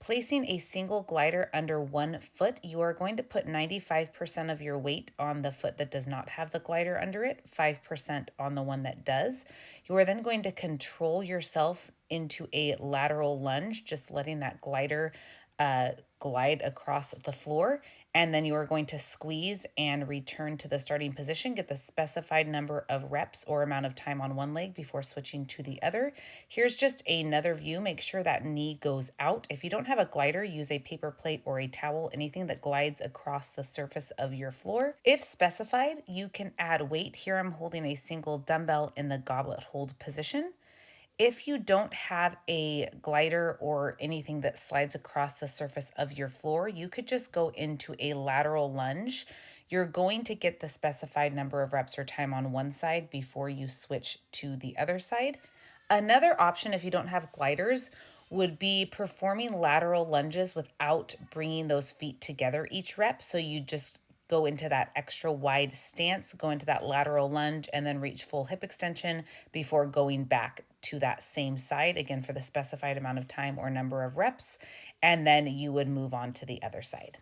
Placing a single glider under one foot, you are going to put 95% of your weight on the foot that does not have the glider under it, 5% on the one that does. You are then going to control yourself into a lateral lunge, just letting that glider glide across the floor, and then you are going to squeeze and return to the starting position. Get the specified number of reps or amount of time on one leg before switching to the other. Here's just another view. Make sure that knee goes out. If you don't have a glider, use a paper plate or a towel, anything that glides across the surface of your floor. If specified, you can add weight. Here I'm holding a single dumbbell in the goblet hold position. If you don't have a glider or anything that slides across the surface of your floor, you could just go into a lateral lunge. You're going to get the specified number of reps or time on one side before you switch to the other side. Another option, if you don't have gliders, would be performing lateral lunges without bringing those feet together each rep. So you just go into that extra wide stance, go into that lateral lunge, and then reach full hip extension before going back to that same side, again, for the specified amount of time or number of reps. And then you would move on to the other side.